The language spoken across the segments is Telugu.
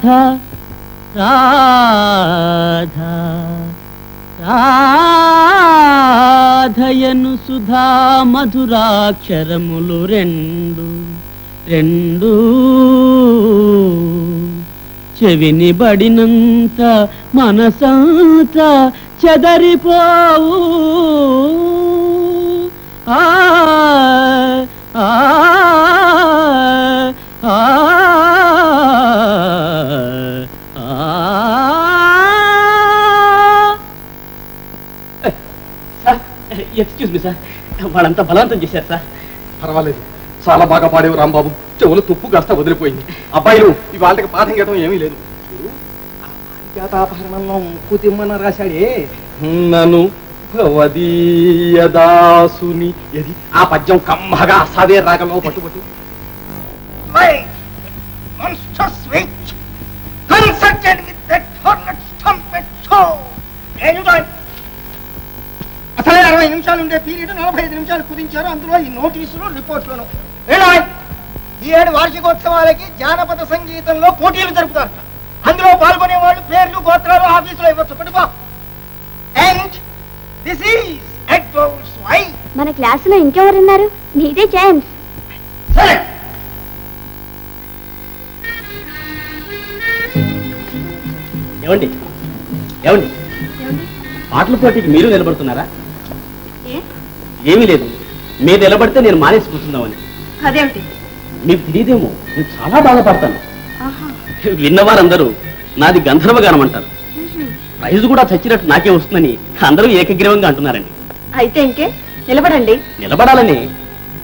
రాధా రాధా రాధయను సుధా మధురాక్షరములు రెండు రెండు చెవిని బడినంత మనసంత చెదరిపోవు ఆ ఆ ఆ ఎక్స్క్యూజ్ మీ సార్, వాళ్ళంతా బలవంతం చేశారు సార్. పర్వాలేదు, చాలా బాగా పాడేవు రాంబాబు. చెవులు తుప్పు కాస్త వదిలిపోయింది. అబ్బాయిలు ఇవాళకి పాఠం గీయడం ఏమీ లేదు. జాతాపహరణంలో కుతిమ్మన రాశాడే నన్ను భవదీయదాసుని. ఇది ఆ పద్యం కమ్మగా సదే రాగంలో పట్టుబట్టు. అసలే 60 నిమిషాలు ఉండే పీరియడ్ 45 నిమిషాలు కుదించారు. అందులో ఈ నోటీసులు రిపోర్ట్లను. ఈ ఏడు వార్షికోత్సవాలకి జానపద సంగీతంలో పోటీలు జరుపుతారు. అందులో పాల్గొనే వాళ్ళు పేర్లు గోత్రాలు ఆఫీసులో ఇవ్వచ్చు. పట్టుకో. And this is Edwards wife. మన క్లాసులో ఇంకెవరున్నారు? నీదే ఛాన్స్. సరే, ఏమండి ఏమండి పాటల పోటీకి మీరు నిలబడుతున్నారా? ఏమీ లేదు, మీరు నిలబడితే నేను మానేసి కూర్చుందామని. అదేమిటి? మీకు తెలియదేమో, నేను చాలా బాగా పాడతాను. విన్నవారందరూ నాది గంధర్వ గానం అంటారు. ప్రైజ్ కూడా చచ్చినట్టు నాకే వస్తుందని అందరూ ఏకగ్రీవంగా అంటున్నారండి. అయితే ఇంకే నిలబడండి. నిలబడాలని,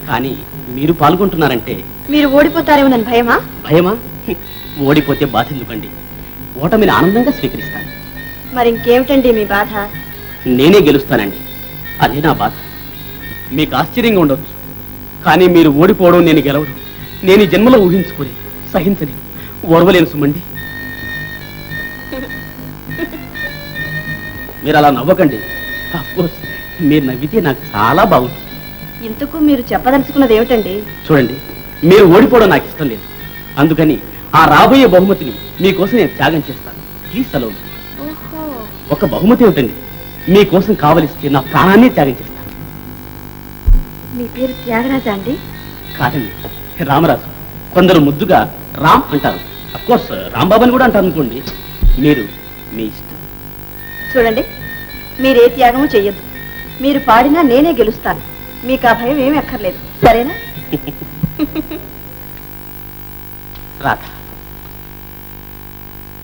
కానీ మీరు పాల్గొంటున్నారంటే మీరు ఓడిపోతారేమోనని భయమా? భయమా? ఓడిపోతే బాధ ఎందుకండి, ఓటమిని ఆనందంగా స్వీకరిస్తాను. మరి ఇంకేమిటండి మీ బాధ? నేనే గెలుస్తానండి, అదే నా బాధ. మీకు ఆశ్చర్యంగా ఉండవచ్చు, కానీ మీరు ఓడిపోవడం, నేను గెలవడం నేను ఈ జన్మలో ఊహించుకోలే, సహించలే, ఓర్వలేను సుమండి. మీరు అలా నవ్వకండి. అఫ్కోర్స్ మీరు నవ్వితే నాకు చాలా బాగుంటుంది. ఇంతకు మీరు చెప్పదలుచుకున్నది ఏమిటండి? చూడండి, మీరు ఓడిపోవడం నాకు ఇష్టం లేదు. అందుకని ఆ రాబోయే బహుమతిని మీకోసం నేను త్యాగం చేస్తాను. ప్లీజ్ సెలవు. ఒక బహుమతి ఏమిటండి, మీకోసం కావలిస్తే నా ప్రాణాన్ని త్యాగం చేస్తాను. మీ పేరు త్యాగరాజా అండి? కాదండి, రామరాజు. కొందరు ముద్దుగా రామ్ అంటారు. అఫ్కోర్స్ రాంబాబు అని కూడా అంటారు అనుకోండి. మీరు మీ ఇష్టం. చూడండి, మీరే త్యాగము చెయ్యొద్దు. మీరు పాడినా నేనే గెలుస్తాను. మీకు ఆ భయం ఏమీ అక్కర్లేదు, సరేనా? రాధ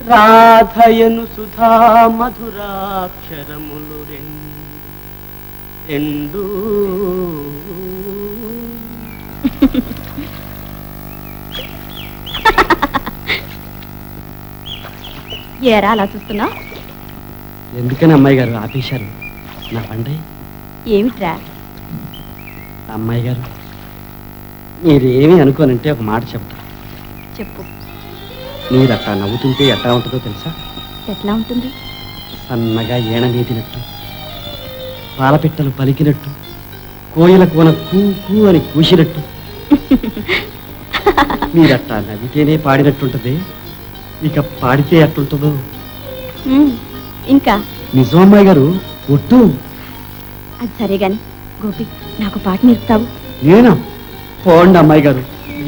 రాధయను సుధా మధురాక్షరములు రెండు. ఏరా అలా చూస్తున్నా? ఎందుకని అమ్మాయి గారు ఆపేశారు నా పండే? ఏమిట్రా? అమ్మాయి గారు, మీరేమి అనుకోనంటే ఒక మాట చెప్తా. చెప్పు. మీరు అట్టా నవ్వుతుంటే ఎట్టా ఉంటుందో తెలుసా? ఎట్లా ఉంటుంది? సన్నగా ఏణ నీటినట్టు, పాలపిట్టలు పలికినట్టు, కోయిల కోన కూ కూ అని కూసినట్టు. మీరట్టా నవ్వితేనే పాడినట్టుంటది, ఇక పాడితే ఎట్టుంటుందో. ఇంకా నిజం అమ్మాయి గారు, ఒట్టు. అది సరే గాని గోపి, నాకు పాట నేర్పుతావు? నేనా? పోండి అమ్మాయి గారు,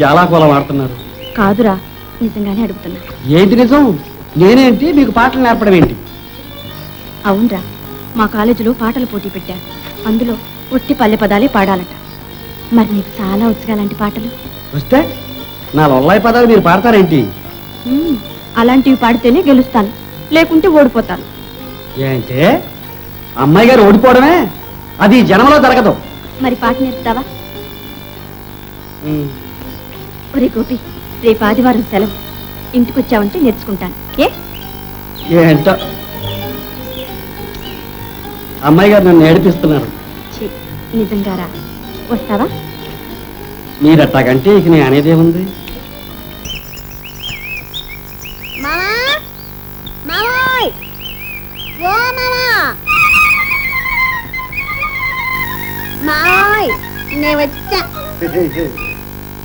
ఎలా కోలం ఆడుతున్నారు. కాదురా, నిజంగానే అడుగుతున్నా. ఏంటి నిజం? నేనేంటి మీకు పాటలు నేర్పడం ఏంటి? అవునరా, మా కాలేజీలో పాటల పోటీ పెట్టారు. అందులో ఒట్టి పల్లె పదాలే పాడాలట. మరి నీకు చాలా వచ్చుగా అలాంటి పాటలు. వస్తే నా లొల్లాయి పదాలు మీరు పాడతారేంటి? అలాంటివి పాడితేనే గెలుస్తాను, లేకుంటే ఓడిపోతాను. ఏంటే అమ్మాయి గారు ఓడిపోవడమే? అది జనంలో జరగదు. మరి పాట నేర్పుతావా? ఒరే గోపి, రేపు ఆదివారం సెలవు, ఇంటికి వచ్చావంటే నేర్చుకుంటాను. ఏంటో అమ్మాయి గారు నన్ను ఏడిపిస్తున్నారు. నిజంగారా? వస్తావా? మీరట్టాకంటే ఇక నేను అనేదేముంది.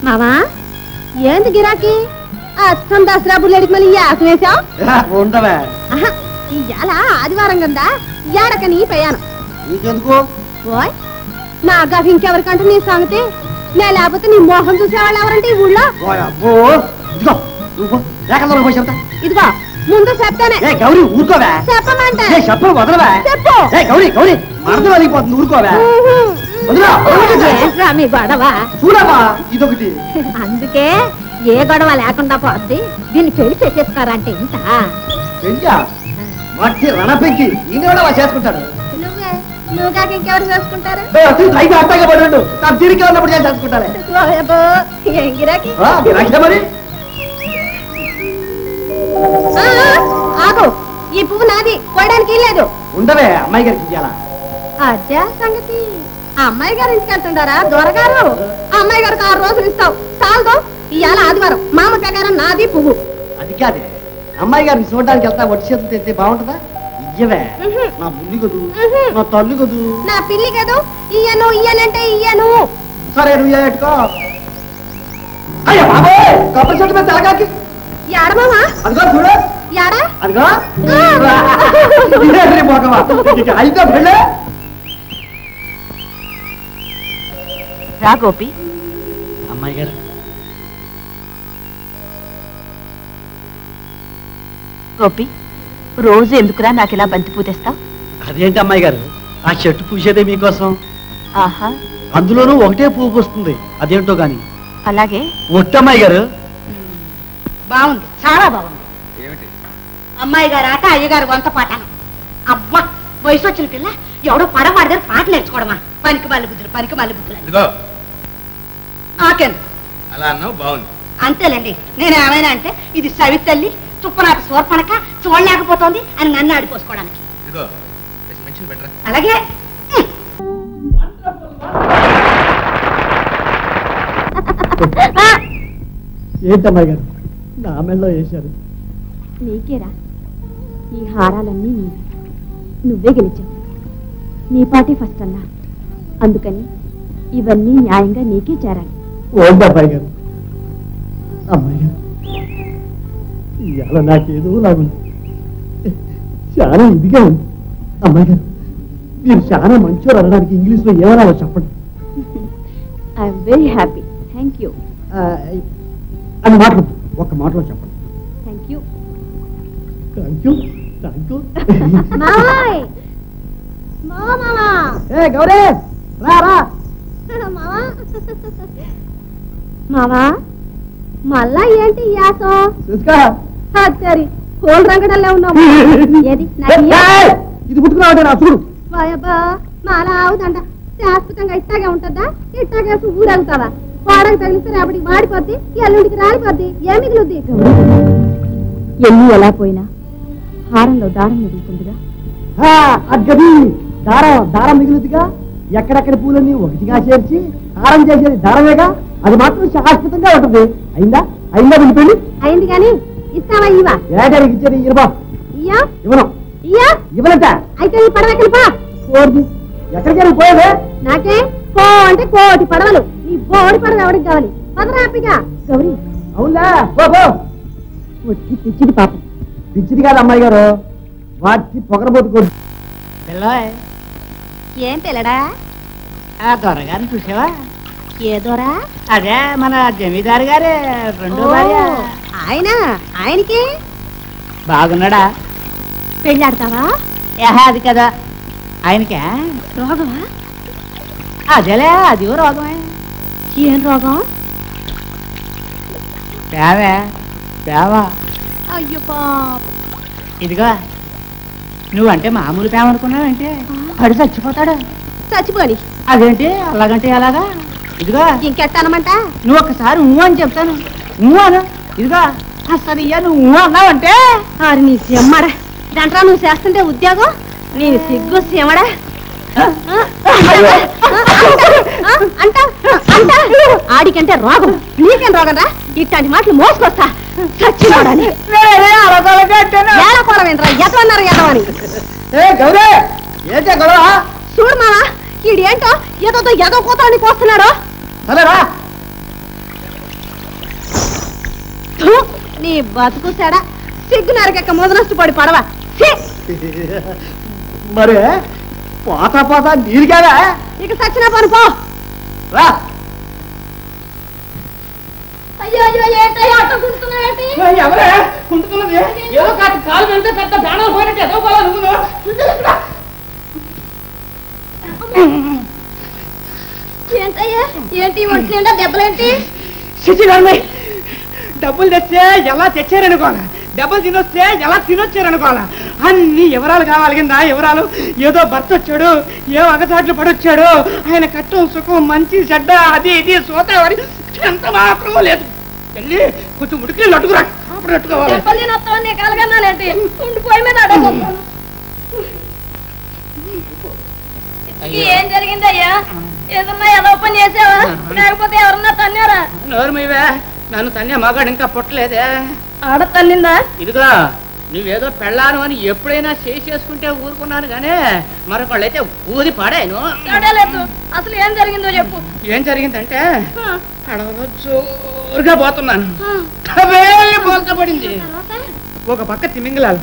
మావా, ఏంది గిరాకీ? అచ్చం దసరా బుల్లెడికి మళ్ళీ యాసం వేసావు ఉండవే ఇవాళ ఆదివారం కదా ఏడకని ప్రయాణం నీకెందుకు ఓయ్ నా గఫ ఇంకెవరికంటే నీ సంగతి నే లేకపోతే నీ మోహం చూసేవాళ్ళు ఎవరంటే ఈ ఊళ్ళో అబ్బో ఇదిగో నువ్వు లేకుండా పోయి చెప్తా ఇదిగో ముందు చెప్తానే ఏ గౌరీ ఊరుకోవే చెప్పమంటే ఏ చెప్పలు వదలవే చెప్పు ఏ గౌరీ గౌరీ మరద వలిగిపోతుంది ఊరుకోవే వదిలా ఏంట్రా మీ గొడవ చూడమ్మా ఇదొకటి అందుకే ఏ గొడవ లేకుండా పోద్ది దీన్ని పెళ్లి చేసేస్తారంటే ఇంత పెంచా మట్టి రణపెంచి ఈయన కూడా చేసుకుంటాడు నువ్వే నువ్వు కాక ఇంకెవరు చేసుకుంటారు అయితే అట్టగా పడి ఉండు నా తిరిగి ఉన్నప్పుడు నేను చేసుకుంటానే ఏం గిరాకి గిరాకీ మరి ఆగు ఈ పువ్వు నాది కోయడానికి లేదు ఉండవే అమ్మాయి గారికి ఇయ్యాలా అదే సంగతి అమ్మాయి గారి ఇంటికి వెళ్తుండారా దొరగారు అమ్మాయి గారికి 6 రోజులు ఇస్తావు చాలదు ఇవాళ ఆదివారం మామ ప్రకారం నాది పువ్వు అది కాదే అమ్మాయి గారిని చూడడానికి వెళ్తా ఒట్టి చేతులు తెస్తే బాగుంటుందా ఇయ్యవే నా బుల్లి కదూ నా తల్లి కదూ నా పిల్లి కదూ ఇయ్యను ఇయ్యనంటే ఇయ్యను సరే నువ్వు పెట్టుకో అయ్యా బాబోయ్ కొబ్బరి చెట్టు మీద తెలగాకి ఎడమామా అదిగో చూడు ఎడా అదిగో అయితే వెళ్ళే రా గోపి. అమ్మాయి గారు గోపి, రోజు ఎందుకురా నాకు ఇలా బంతి పూతేస్తావు? అదేంటి అమ్మాయి గారు ఆ చెట్టు పూసేదే మీకోసం. ఆహా, అందులోనూ ఒకటే పువ్వు పూస్తుంది, అదేంటో గాని. అలాగే ఒట్టమ్మాయి గారు. బాగుంది, చాలా బాగుంది. అమ్మాయి గారు ఆట అయ్యగారు వంత పాటను. అబ్బా, వయసు వచ్చిన పిల్ల ఎవడో పడవాడి దగ్గర పాటలు నేర్చుకోవడమా? పనికి మళ్ళీ బుద్ధులు, పనికి మళ్ళీ బుద్ధులు. ఆకెందు అలా అన్నావు, బాగుంది. అంతేలేండి. నేను ఏమైనా అంటే ఇది సవితల్లి తుప్పనాటి సోర్పనక చూడలేకపోతోంది అని నన్ను ఆడిపోసుకోవడానికి. అలాగే ఏంటమ్మాయి గారు నా మెళ్ళలో వేశారు? నీకేరా, ఈ హారాలన్నీ నీవి. నువ్వే గెలిచావు. నీ పార్టీ ఫస్ట్ అన్నా, అందుకని ఇవన్నీ న్యాయంగా నీకే చేరాలి. ఓండి అబ్బాయి గారు. అమ్మాయి గారు ఇవాళ నాకేదో లాగుంది, చాలా ఇదిగా ఉంది. అమ్మాయి గారు మీరు చాలా మంచోరు అనడానికి ఇంగ్లీష్లో ఏమన్నా చెప్పండి. I'm very happy. Thank you. అని మాటలు ఒక్క మాటలో చెప్పండి. Thank you. Thank you, thank you. ఏ గౌరీ రా రా. మావా మళ్ళా ఏంటి యాసం? చూసుకో. సరి కోల్ రంగడల్లే ఉన్నావు. ఏది ఇది పుట్టుకున్నావు నా చూడు. వాయబ్బా మాలా అవుదంట. శాశ్వతంగా ఇట్టాగే ఉంటుందా? ఇట్టాగేసి ఊరగుతావా? వాడకు తగిలిస్తే రేపటికి వాడిపోద్ది, ఎల్లుండికి రాలిపోద్ది. ఏం మిగులుద్ది? ఎన్ని ఎలా పోయినా హారంలో దారం మిగులుతుందిగా. అగ్గది దారం దారం మిగులుద్దిగా. ఎక్కడెక్కడ పూలన్నీ ఒకటిగా చేర్చి హారం చేసేది దారమేగా. అది మాత్రం శాశ్వతంగా ఉంటుంది. అయిందా? అయిందా వెళ్ళిపోయింది? అయింది కానీ ఇస్తావా? ఇవా ఏడారికి ఇచ్చేది ఇరబా. ఇయ్యా ఇవ్వను. ఇయ్యా ఇవ్వనంట. అయితే ఈ పడవకి పా. ఎక్కడికి పోయేదే? నాకే కో అంటే కోటి పడవలు. నీ బోడి పడవ ఎవరికి కావాలి? పదరాపిగా. గౌరీ, అవునా? పో పో. వచ్చి పిచ్చిది పాపం. పిచ్చిది కాదు అమ్మాయి గారు, వాటి పొగరబోతుకోండి. ఏం తెలడా? ఆ దొరగారిని చూసావా? ఏ దొరా? అదే మన జమీదారు గారే రెండో భార్య. ఆయనకి బాగున్నాడా? పెళ్ళాడతావా? అది కదా ఆయనకే రోగమా? అదేలే, అది రోగమే. ఏం రోగం? పేవా. అయ్యో పాప. ఇదిగో, నువ్వంటే మామూలు పేమ అనుకున్నావంటే పడి చచ్చిపోతాడు. చచ్చిపోని. అదేంటి అలాగంటే అలాగా? ఇదిగో ఇంకెట్టనమంట? నువ్వు ఒక్కసారి నువ్వు అని చెప్తాను. నువ్వు అను. ఇదిగో అసలు నువ్వు అన్నావంటే ఆరు నీ సిమ్మడా దంట్రా. నువ్వు చేస్తుంటే ఉద్యోగం నీ సిగ్గు సిమ్మడా అంట. ఆడికంటే రోగం, నీకేం రోగం రా? ఇట్లాంటి మాటలు మోసుకొస్తా చచ్చిపోడాలి. ఏడకోవడమేంట్రా? ఎదవన్నారు ఎదవని. చూడు మావా, ఈడేంటో ఏదో ఎదో కూతాన్ని కోస్తున్నాడు. నీ బతుకు సెడ సిగ్గు నరకెక్క ముదనష్టపడి పడవా మరే పోతా పోతా నీరు కాదా ఇక సచ్చిన పని పో రా అయ్యో అయ్యో ఏంటయ్యా అట్ట గుంటున్నావేంటి ఎవరే కుంటున్నది ఏదో కాలు వెళ్తే పెద్ద ప్రాణాలు పోయినట్టు ఏదో పోలా నువ్వు ఏంటయ్యా ఏంటి ఒంటి నిండా దెబ్బలేంటి శిశిగారు డబ్బులు తెచ్చే ఎలా తెచ్చారనుకోవాలా డబ్బులు తినొస్తే ఎలా తినొచ్చారనుకోవాలా అన్ని వివరాలు కావాలి కింద వివరాలు ఏదో భర్త వచ్చాడు ఏ అగచాట్లు పడొచ్చాడు ఆయన కట్టం సుఖం మంచి చెడ్డ అది ఇది సోతావని ఎంత మాత్రం లేదు వెళ్ళి కొంచెం ఉడికి లట్టుకురా అట్టుకోవాలి దెబ్బలు తినొస్తావని నీకు కలగన్నానేంటి ఉండిపోయి మీద అడగొస్తాను ఏం జరిగిందయ్యా ఏదన్నా ఏదో పని చేసావా లేకపోతే ఎవరన్నా తన్నారా నోరు మీవే నన్ను తన్నే మగాడు ఇంకా పుట్టలేదే ఆడ తన్నిందా ఇదిగా నువ్వేదో పెళ్ళాను అని ఎప్పుడైనా చేసుకుంటే ఊరుకున్నాను గానే మరొకళ్ళైతే ఊది పాడాను లేదు అసలు ఏం జరిగిందో చెప్పు ఏం జరిగిందంటే అడవలో జోరుగా పోతున్నాను బోల్తా పడింది ఒక పక్క తిమింగలాలు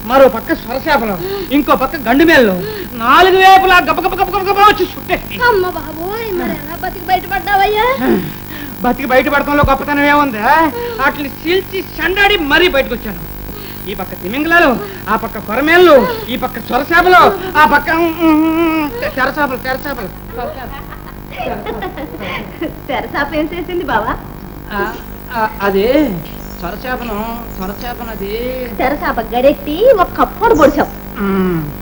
మరో పక్క స్వరశాపలు ఇంకో పక్క గండు మేళ్ళు 4 వైపులా గబగబ వచ్చి చుట్టేసి అమ్మ బాబోయ్ మరి ఎలా బతికి బయటపడ్డావయ్యా బతికి బయటపడటంలో గొప్పతనం ఏముంది వాటిని చీల్చి చండాడి మరీ బయటకు వచ్చాను ఈ పక్క తిమింగలాలు ఆ పక్క కొరమేళ్ళు ఈ పక్క స్వరశాపలు ఆ పక్క తెరచాపలు తెరసాప ఏం చేసింది బావా అది సొరచేపనది తెరసాప గడెట్టి ఒక కప్పుడు పొడిచావు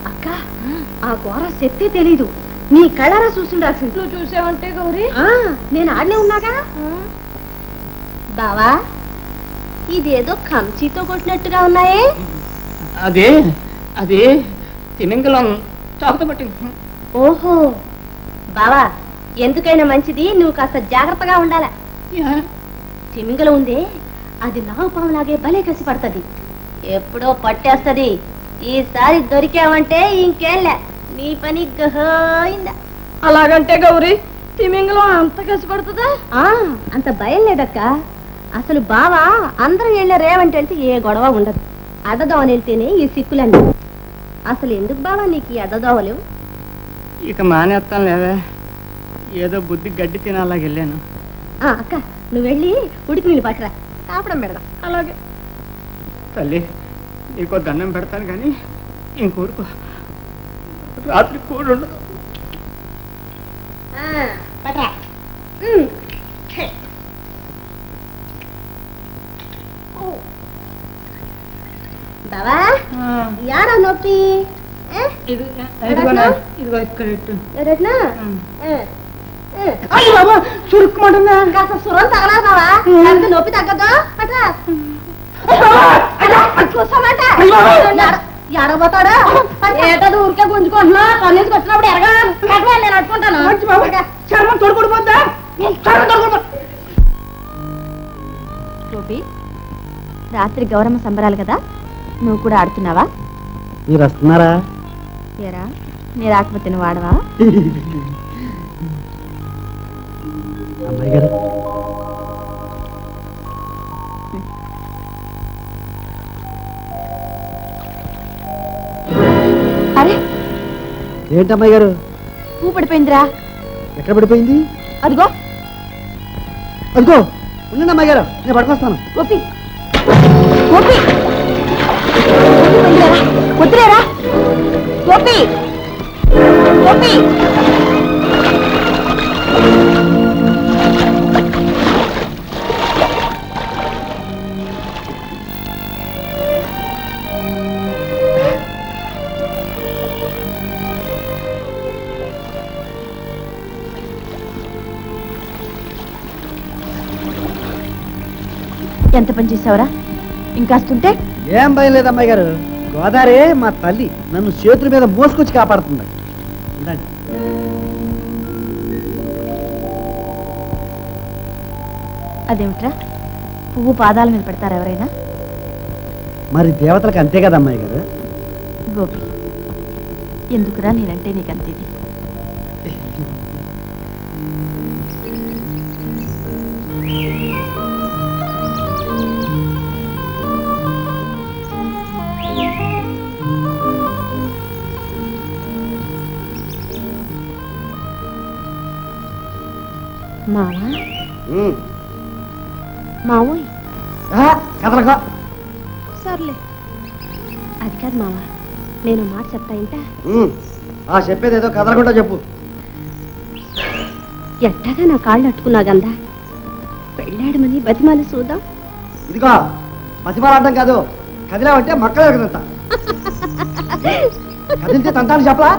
అక్క ఆ కూర శక్తి తెలీదు నీ కళ్ళారా చూసిండాల్సింది నువ్వు చూసావంటే గౌరీ నేను ఆడనే ఉన్నాగా బావా ఇదేదో కంచితో కొట్టినట్టుగా ఉన్నాయే అది తిమింగలం చాకుతో పట్టింది ఓహో బావా ఎందుకైనా మంచిది నువ్వు కాస్త జాగ్రత్తగా ఉండాలా తిమింగలం ఉందే అది నాగపాములాగే భలే కసి పడుతుంది ఎప్పుడో పట్టేస్తది ఈసారి దొరికావంటే ఇంకేంలే నీ పని గహైందా అలాగంటే గౌరీ తిమింగలం అంత కసి పడుతుందా అంత భయం లేదక్క అసలు బావా అందరం వెళ్ళారేమంటే వెళ్తే ఏ గొడవ ఉండదు అడ్డదోవని వెళ్తేనే ఈ సిక్కులన్నీ అసలు ఎందుకు బావా నీకు ఈ అడ్డదోవలు ఇక మానేస్తాను లేవే ఏదో బుద్ధి గడ్డి తినాలాగా వెళ్ళాను అక్క నువ్వు వెళ్ళి ఉడికి నీళ్ళు పట్టరా కాపడం పెడదాం అలాగే తల్లి నీకో దండం పెడతాను కానీ ఇంకోరుకో రాత్రి కూడు ఉండదు పట్టరా బావా యారా నొప్పి ఇదిగో ఇక్కడ చురుక్కుమంటుందా కాస్త సురం తగలా బావా నొప్పి తగ్గదా పట్టరా ఎడబోతాడా ఏటది ఊరికే గుంజుకుంటున్నా పన్నీసుకు వచ్చినప్పుడు ఎరగా కట్టవా నేను అట్టుకుంటాను చర్మం తోడుకుడిపోద్దా గోపి రాత్రి గౌరమ్మ సంబరాలు కదా నువ్వు కూడా ఆడుతున్నావా మీరు వస్తున్నారా ఏరా నీ రాకపోతే నువ్వు ఆడవా అమ్మాయి గారు అరే ఏంటమ్మాయి గారు పువ్వు పడిపోయిందిరా ఎక్కడ పడిపోయింది అదిగో అదిగో ఉండండి అమ్మాయి గారు నేను పడుకొస్తాను గోపి గోపి వద్దులేరా గోపి గోపి ఎంత పని చేసావురా ఇంకాస్తుంటే ఏం భయం లేదు అమ్మాయి గారు గోదావరి మా తల్లి నన్ను చేతుల మీద మోసుకొచ్చి కాపాడుతుంది అదేమిట్రా పువ్వు పాదాల మీద పెడతారా ఎవరైనా మరి దేవతలకు అంతే కదా అమ్మాయి గారు గోపి ఎందుకురా నేనంటే నీకంతేది మావా మావోయ్ కదలకో. సర్లే అది కాదు మావా, నేను మాట చెప్తా ఇంటా. చెప్పేది ఏదో కదలకుండా చెప్పు. ఎట్టాగా నా కాళ్ళు అట్టుకున్నా గందా, పెళ్ళాడమని బతిమాలి చూద్దాం. ఇదిగో బతిమాలాడడం కాదు, కదిలావంటే మక్కలు ఎరగదంత. కదిలితే తంతాను చెప్పలా.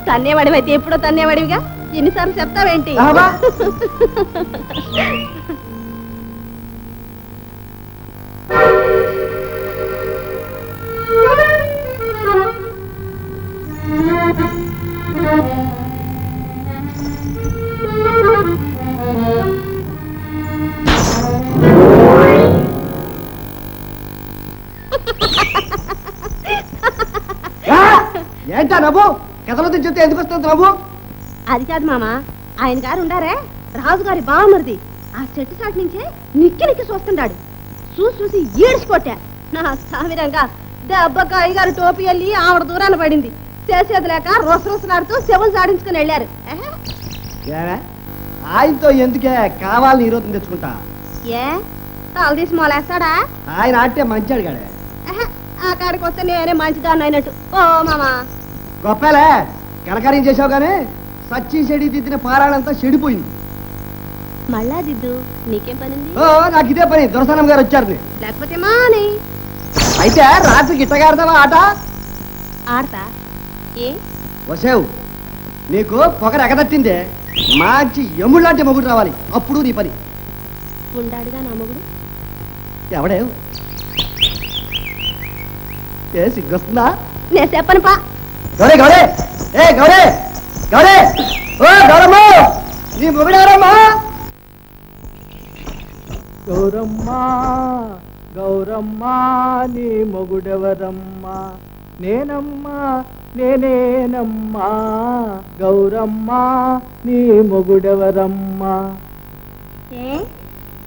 తన్నేవాడివైతే ఎప్పుడో తన్నేవాడివిగా, ఎన్నిసార్లు చెప్తావేంటి? ఏంటా నవ్వు? కథలో చెప్తే ఎందుకు వస్తుంది నవ్వు? అది కాదు మామ, ఆయన గారు ఉండారే రాజుగారి బావమరిది, ఆ చెట్టు చాటు నుంచే నిక్కి నిక్కి చూస్తుంటాడు. చూసి ఈడ్చికొట్టా. నా సామిరంగా దెబ్బక అయ్యగారు టోపీ వెళ్ళి ఆవిడ దూరాన పడింది. చేసేది లేక రొసరొసలాడుతూ చెవులు సాడించుకుని వెళ్ళారు. ఆయనతో ఎందుకే కావాలని ఈరోజు తెచ్చుకుంటా. ఏ తల తీసి మొలేస్తాడా? ఆయన ఆడితే మంచి అడిగాడే. ఆ కాడికి వస్తే నేనే మంచిదాన్ని అయినట్టు. ఓ మామా గొప్పలే కనకార్యం చేసావు గానీ సచ్చి చెడి దిద్దిన పారాయణంతా చెడిపోయింది. మళ్ళా దిద్దు, నీకేం పనింది? నాకు ఇదే పని. దొరసనం గారు వచ్చారు. లేకపోతే మాని అయితే రాత్రి గిట్టగాడతావా ఆట? ఆడతా. ఏ వసేవు, నీకు పొగరు ఎగదట్టిందే, మంచి ఎముళ్ళంటి మొగుడు రావాలి, అప్పుడు నీ పని. ఉండాడుగా నా మొగుడు. ఎవడే? ఏ సిగ్గొస్తుందా? నేను చెప్పను పా. గౌరే గౌరే, ఏ గౌరే గౌరే, ఓ గౌరమ్మ, నీ మొగుడెవరమ్మా? గౌరమ్మా గౌరమ్మా, నీ మొగుడెవరమ్మా? నేనమ్మా నేనేనమ్మా. గౌరమ్మా నీ మొగుడెవరమ్మా? ఏ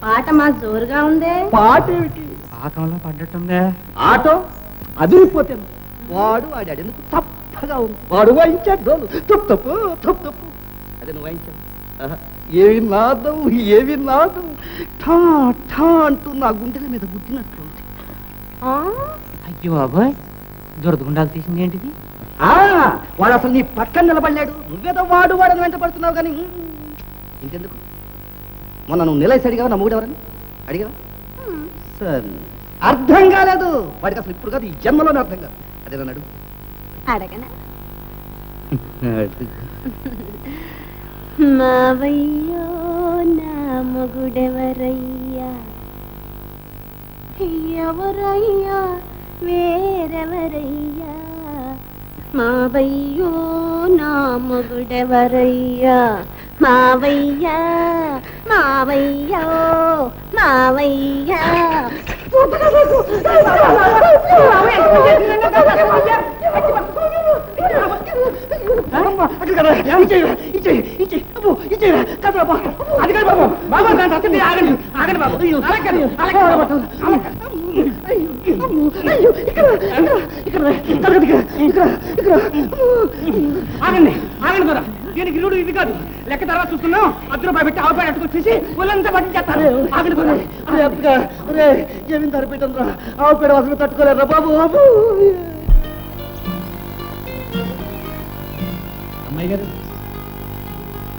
పాట మా జోరుగా ఉందే. పాట ఏమిటి? పాకంలో పడ్డట్టుందే. ఆటో అదిరిపోతే వాడు వాడాడు ఎందుకు తప్పగా ఉంది. వాడు వాయించాడు డోలు, తప్పు తప్పు తప్పు తప్పు. అదే నువ్వు వాయించావు. ఏవి నాదం ఏవి నాదం, ఠా ఠా అంటూ నా గుండెల మీద గుద్దినట్లుంది. అయ్యో బాబాయ్, దురదగుండాలు తీసింది ఏంటిది? వాడు అసలు నీ పక్కన నిలబడలేడు, నువ్వేదో వాడు వాడని వెంట పడుతున్నావు. కానీ ఇంకెందుకు, మొన్న నువ్వు నిలసడిగా నా మూడెవరని అడిగా. సరే, అర్థం కాలేదు వాడికి అసలు. ఇప్పుడు కాదు, ఈ జన్మలోనే అర్థం కాదు. అదేనన్నాడు. అడగనా? మావయ్యో నా మొగుడెవరయ్యా? ఎవరయ్యా వేరెవరయ్యా? మావయ్యో నా మొగుడెవరయ్యా? మావయ్యా మావయ్యో మావయ్యా. దీనికి ఇల్లుడు ఇది కాదు, లెక్క తర్వాత చూస్తున్నాం. ₹10 పెట్టి ఆవుపేట అట్టుకొచ్చేసి ఒళ్ళంతా పట్టించేస్తారు. జమీందారు పెట్టండి, ఆవు పేడ అసలు తట్టుకోలేరా బాబు. అమ్మాయి గారు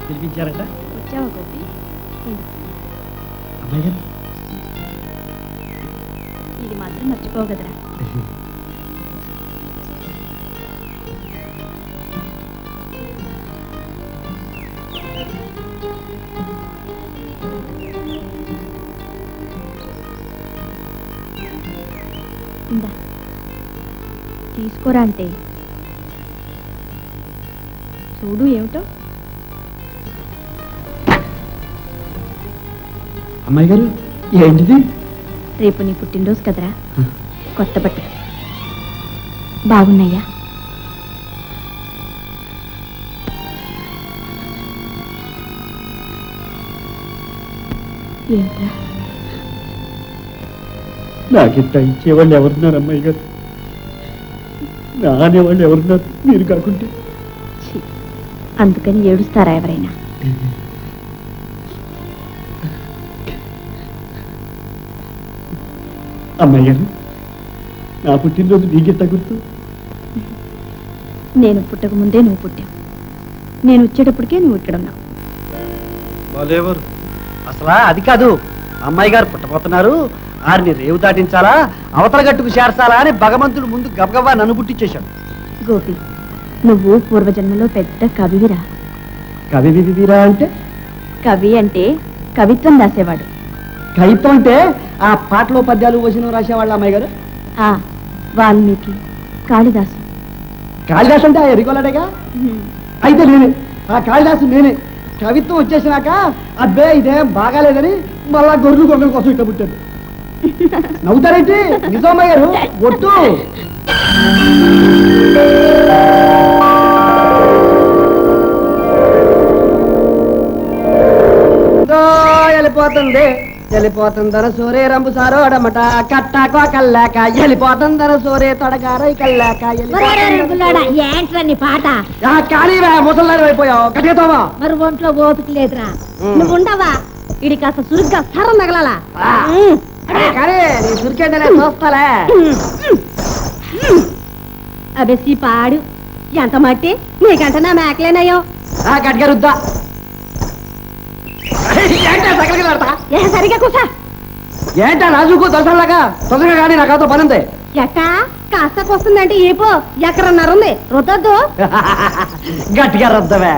పిలిపించారట. వచ్చావా గోపి? అమ్మాయి గారు ఇది మాత్రం మర్చిపోగదరా. ఇందా తీసుకోరా అంటే చూడు ఏమిటో. అమ్మాయి గారు ఏంటిది? రేపు నీ పుట్టినరోజు కదరా, కొత్త బట్టలు బాగున్నాయా? ఏంట్రా నాకింత ఇచ్చేవాళ్ళు ఎవరున్నారు అమ్మాయి గారు? నా అనేవాళ్ళు ఎవరున్నారు మీరు కాకుంటే? అందుకని ఏడుస్తారా ఎవరైనా? అమ్మాయి గారు నా పుట్టినరోజు నీకెట్ట గుర్తు? నేను పుట్టక ముందే నువ్వు పుట్టావు. నేను వచ్చేటప్పటికే నువ్వు ఇక్కడ ఉన్నావు. వాళ్ళెవరు? అసలా అది కాదు, అమ్మాయి గారు పుట్టబోతున్నారు, ఆరిని రేవు దాటించాలా అవతల గట్టుకు చేర్చాలా అని భగవంతుడు ముందు గబగబా నన్ను పుట్టించేశాడు. గోపి, నువ్వు పూర్వజన్మలో పెద్ద కవివిరా. కవివిరా అంటే? కవి అంటే కవిత్వం రాసేవాడు. కవిత్వం అంటే ఆ పాటలో పద్యాలు వచనం రాసేవాళ్ళ అమ్మాయి గారు? వాల్మీకి, కాళిదాసు. కాళిదాసు అంటే ఆ ఎరిగోలాడేగా? అయితే నేనే ఆ కాళిదాసు, నేనే. కవిత్వం వచ్చేసినాక అబ్బే ఇదేం బాగాలేదని మళ్ళా గొర్రెలు గొంగల కోసం ఇక్కడ పుట్టాడు. నవ్వుతారేంటి? నిజం అమ్మాయి గారు, ఒట్టు. వెళ్ళిపోతుంది వెళ్ళిపోతుందన సోరే రంబు సారోడమట కట్టాకో కల్లాక వెళ్ళిపోతుందన సోరే తొడగారై కల్లాక ఏంట్రా నీ పాట? కానీ ముసల్లారు అయిపోయావు కట్టేతావా? మరి ఒంట్లో ఓపిక లేదురా. నువ్వు ఉండవా? ఇడి కాస్త సురుగ్గా సరం తగలాలా? కానీ నీ సురికేందనే చూస్తాలే. అబెసి పాడు ఎంత మట్టి నీకంటే నా మేకలేనయ్యో. గట్టిగా రుద్దా. సరిగా కూసా. ఏంటా రాజుకు దొరసలాగా తొందరగా కానీ నాతో పని ఉంది. ఎట్టా కాస్త వస్తుందంటే ఏపో ఎక్కడన్నారుంది రుద్దొద్దు. గట్టిగా రుద్దవే.